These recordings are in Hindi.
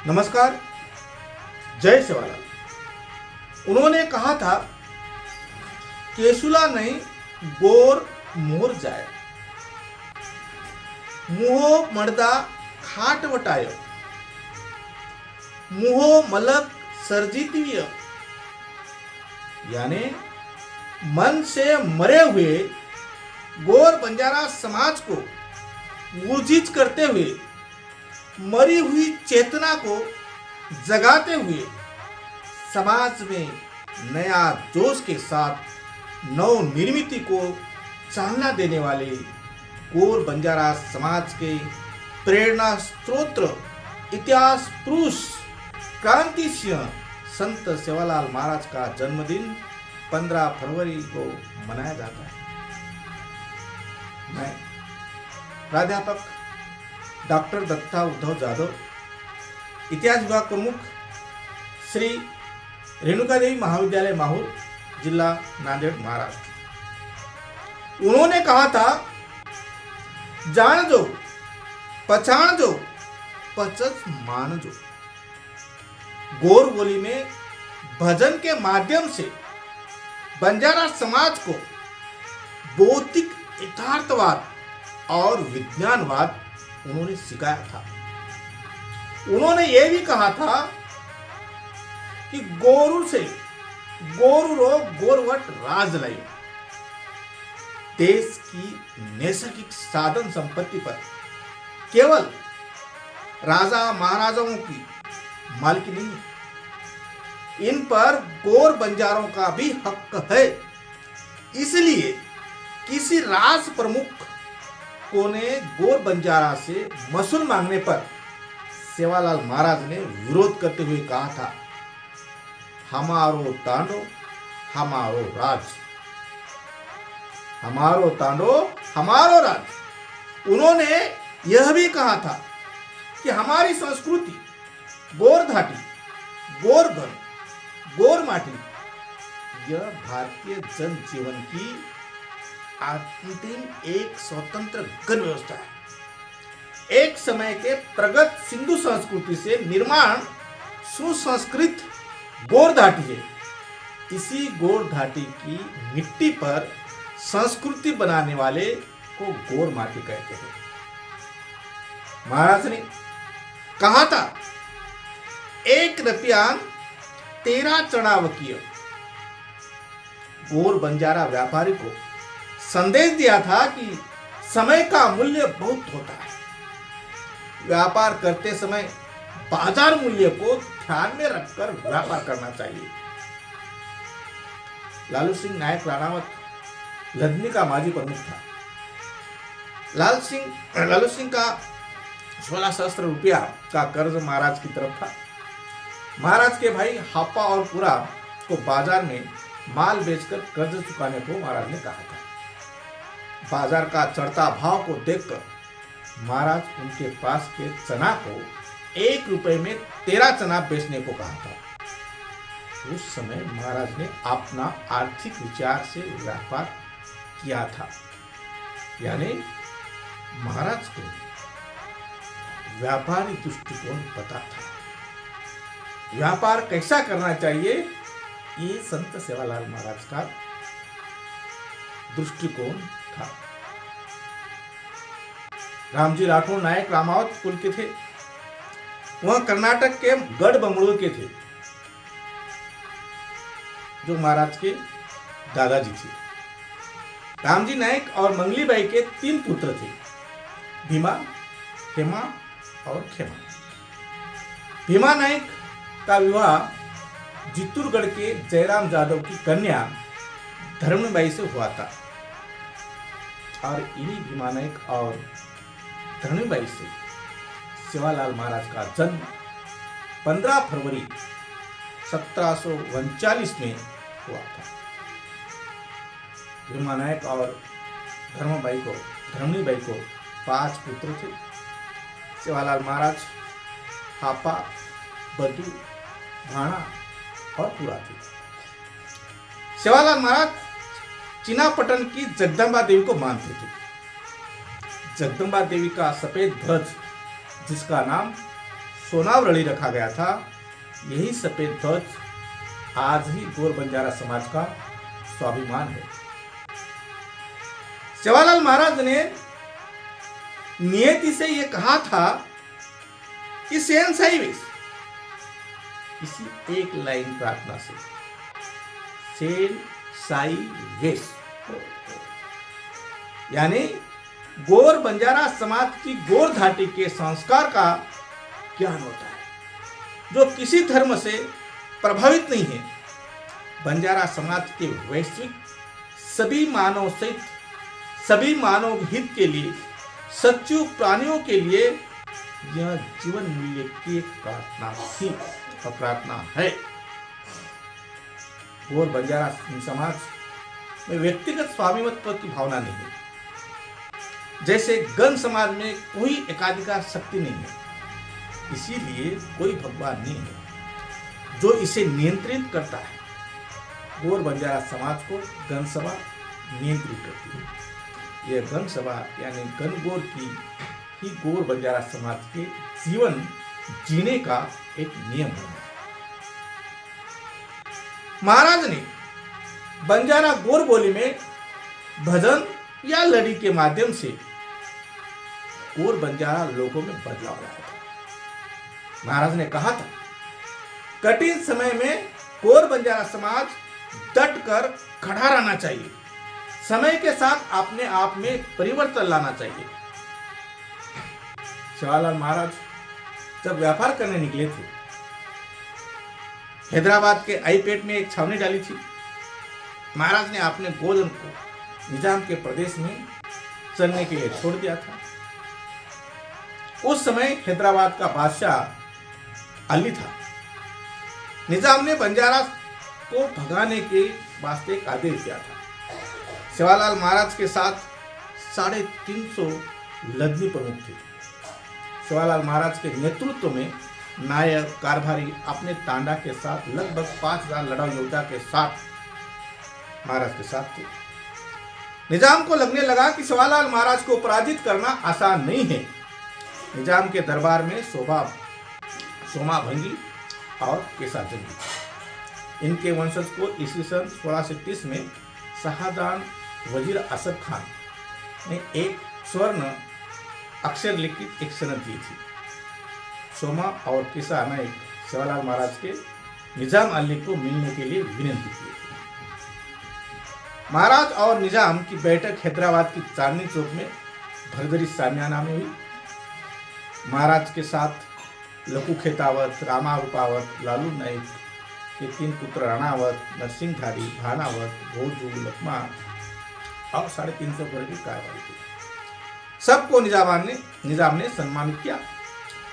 नमस्कार। जय सेवालाल। उन्होंने कहा था, केसुला नहीं गोर मोर जाय, मुहो मर्दा खाट वटाय, मुहो मलक सर्जितवीय। यानी मन से मरे हुए गोर बंजारा समाज को ऊर्जित करते हुए, मरी हुई चेतना को जगाते हुए समाज में नया जोश के साथ नव निर्मिति को चालना देने वाले गोर बंजारा समाज के प्रेरणा स्रोत, इतिहास पुरुष, क्रांति सिंह संत सेवालाल महाराज का जन्मदिन 15 फरवरी को मनाया जाता है। मैं प्राध्यापक डॉक्टर दत्ता उद्धव जाधव, इतिहास विभाग प्रमुख श्री रेणुका देवी महाविद्यालय माहौर, जिला नांदेड़, महाराष्ट्र। उन्होंने कहा था, जान जो पहचान जो पचस मान जो। गोर बोली में भजन के माध्यम से बंजारा समाज को भौतिक यथार्थवाद और विज्ञानवाद उन्होंने सिखाया था। उन्होंने यह भी कहा था कि गोरु से गोरु रो गोरवट राज लय। देश की नैसर्गिक साधन संपत्ति पर केवल राजा महाराजाओं की मालिकी नहीं है, इन पर गोर बंजारों का भी हक है। इसलिए किसी राज प्रमुख को ने गोर बंजारा से महसूल मांगने पर सेवालाल महाराज ने विरोध करते हुए कहा था, हमारो तांडो हमारो राज, हमारो तांडो हमारो राज। उन्होंने यह भी कहा था कि हमारी संस्कृति गोर धाटी, गोर घन, गोर माटी, यह भारतीय जनजीवन की अंतिम एक स्वतंत्र गण व्यवस्था है। एक समय के प्रगत सिंधु संस्कृति से निर्माण सुसंस्कृत गोर धाटी है। इसी गोर धाटी की मिट्टी पर संस्कृति बनाने वाले को गोर माटी कहते हैं। महाराज ने कहा था, 1 रुपयान 13 चढ़ावकीय। गोर बंजारा व्यापारी को संदेश दिया था कि समय का मूल्य बहुत होता है। व्यापार करते समय बाजार मूल्य को ध्यान में रखकर व्यापार करना चाहिए। लालू सिंह नायक राणावत लदनी का माजी प्रमुख था। लालू सिंह का 16 सहस्त्र रुपया का कर्ज महाराज की तरफ था। महाराज के भाई हापा और पुरा को बाजार में माल बेचकर कर्ज चुकाने को महाराज ने कहा था। बाजार का चढ़ता भाव को देखकर महाराज उनके पास के चना को 1 रुपए में 13 चना बेचने को कहा था। उस समय महाराज ने अपना आर्थिक विचार से व्यापार किया था। यानी महाराज को व्यापारी दृष्टिकोण पता था। व्यापार कैसा करना चाहिए, ये संत सेवालाल महाराज का दृष्टिकोण था। रामजी राठौर नायक रामावत कुल के थे। वह कर्नाटक के गढ़ बंगड़ू के थे, जो महाराज के दादाजी थे। रामजी नायक और मंगलीबाई के 3 पुत्र थे, भीमा, हेमा और खेमा। भीमा नायक का विवाह जित्तूरगढ़ के जयराम जादव की कन्या धर्मबाई से हुआ था और इन्हीं भीमा नायक और धर्मबाई से सेवालाल महाराज का जन्म 15 फरवरी 1739 में हुआ था। भीमा नायक और धर्मबाई को 5 पुत्र थे। सेवालाल महाराज हापा, बदू, भाणा और पुरा थे। सेवालाल महाराज चीनापटन की जगदम्बा देवी को मानते थे। जगदम्बा देवी का सफेद ध्वज, जिसका नाम सोनावरली रखा गया था, यही सफेद ध्वज आज ही गोर बंजारा समाज का स्वाभिमान है। सेवालाल महाराज ने नियति से यह कहा था कि शहंशाही वेश, इसी एक लाइन प्रार्थना से, शहंशाही वेश, यानी गोर बंजारा समाज की गोर धाटी के संस्कार का ज्ञान होता है, जो किसी धर्म से प्रभावित नहीं है। बंजारा समाज के वैश्विक सभी मानव सहित सभी मानव हित के लिए, सच्चू प्राणियों के लिए यह जीवन मूल्य की एक प्रार्थना थी और प्रार्थना है। गोर बंजारा समाज में व्यक्तिगत स्वामित्व की भावना नहीं है, जैसे गण समाज में कोई एकाधिकार शक्ति नहीं है, इसीलिए कोई भगवान नहीं है जो इसे नियंत्रित करता है। गोर बंजारा समाज को गण सभा नियंत्रित करती है। यह गण सभा यानी गण गोर की ही गोर बंजारा समाज के जीवन जीने का एक नियम है। महाराज ने बंजारा गोर बोली में भजन या लड़ी के माध्यम से गोर बंजारा लोगों में बदलाव लाया था। महाराज ने कहा था, कठिन समय में गोर बंजारा समाज डट कर खड़ा रहना चाहिए, समय के साथ अपने आप में परिवर्तन लाना चाहिए। सेवालाल महाराज जब व्यापार करने निकले थे, हैदराबाद के आईपेट में एक छावनी डाली थी। महाराज ने अपने गोदन को निजाम के प्रदेश में चलने के लिए छोड़ दिया था। उस समय हैदराबाद का बादशाह अली था। निजाम ने बंजारा को भगाने के वास्ते एक आदेश दिया था। सेवालाल महाराज के साथ 350 लदनी प्रमुख थे। सेवालाल महाराज के नेतृत्व में नायक कारभारी अपने तांडा के साथ लगभग 5000 लड़ाऊ योद्धा के साथ महाराज के साथ थे। निजाम को लगने लगा कि सेवालाल महाराज को पराजित करना आसान नहीं है। निजाम के दरबार में सोमा भंगी और केसा जंगी, इनके वंशज को ईस्वी सन 1630 में शाहजहां वजीर असद खान ने एक स्वर्ण अक्षर लिखित एक सनद दी थी। सोमा और केसा नायक सेवालाल महाराज के निजाम अली को मिलने के लिए विनती की थी। महाराज और निजाम की बैठक हैदराबाद की चांदनी चौक में भरदरी सामियाना में हुई। महाराज के साथ लखू खेतावत, रामा रूपावत, लालू नाइक के 3 पुत्र राणावत, नरसिंहधारी, भानावत, भोजू, लखमा और 350 वर्ग की कार्रवाई की। सबको निजाम ने सम्मानित किया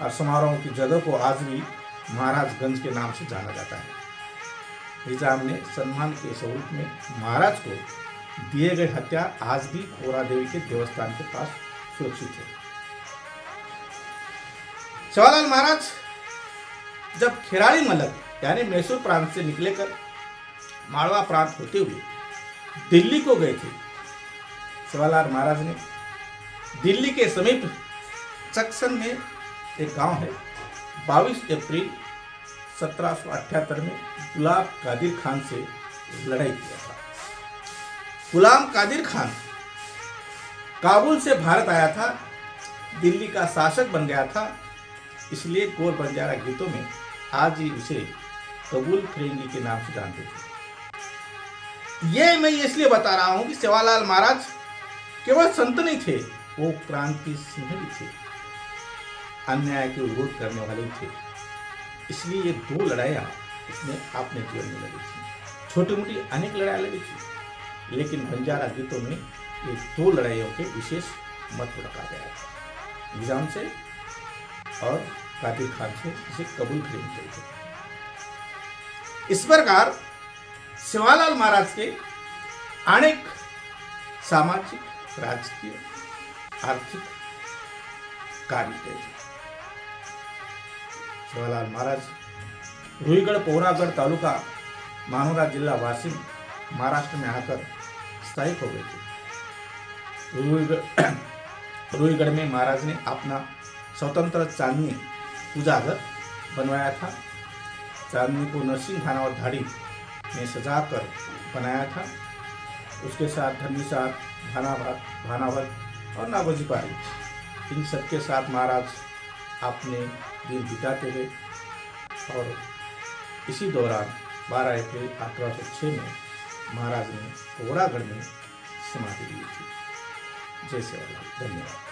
और समारोह की जगह को आज भी महाराजगंज के नाम से जाना जाता है। निजाम ने सम्मान के स्वरूप में महाराज को दिए गए हथियार आज भी कोरा देवी के देवस्थान के पास सुरक्षित है। सेवालाल महाराज जब खिराड़ी मलक यानी मैसूर प्रांत से निकलेकर मारवा प्रांत होते हुए दिल्ली को गए थे। सेवालाल महाराज ने दिल्ली के समीप सक्सन में एक गांव है, 22 अप्रैल 1778 में गुलाम कादिर खान से लड़ाई किया था। गुलाम कादिर खान काबुल से भारत आया था, दिल्ली का शासक बन गया था, इसलिए गोर बंजारा गीतों में आज ही उसे कबूल फिरंगी के नाम से जानते थे। ये मैं इसलिए बता रहा हूं कि सेवालाल महाराज केवल संत नहीं थे, वो क्रांति सिंह भी थे, अन्याय के विरोध करने वाले थे। इसलिए ये 2 लड़ाइयाँ उसने अपने जीवन में लड़ी थी। छोटी मोटी अनेक लड़ाई लड़ी थी, लेकिन बंजारा गीतों में ये 2 लड़ाइयों के विशेष महत्व रखा गया था, निजाम से और कादिर खान से, जिसे कबूल फिरंगी थे। इस प्रकार सेवालाल महाराज के अनेक सामाजिक, राजकीय, आर्थिक कार्य किए थे। सेवालाल महाराज रुईगढ़ पौरागढ़ तालुका मानोरा जिला वाशिम महाराष्ट्र में आकर स्थायी हो गए थे। रुईगढ़ में महाराज ने अपना स्वतंत्र चांदनी पूजाघर बनवाया था। चांदनी को नरसिंह खाना और धाड़ी ने सजाकर बनाया था। उसके साथ धन्वी साहब, भानावत और नागोजी पारी, इन सबके साथ महाराज अपने दिन बिताते गए। और इसी दौरान 12 अप्रैल 1806 में महाराज ने कोहरागढ़ में समाधि ली थी। जय श्री राम। धन्यवाद।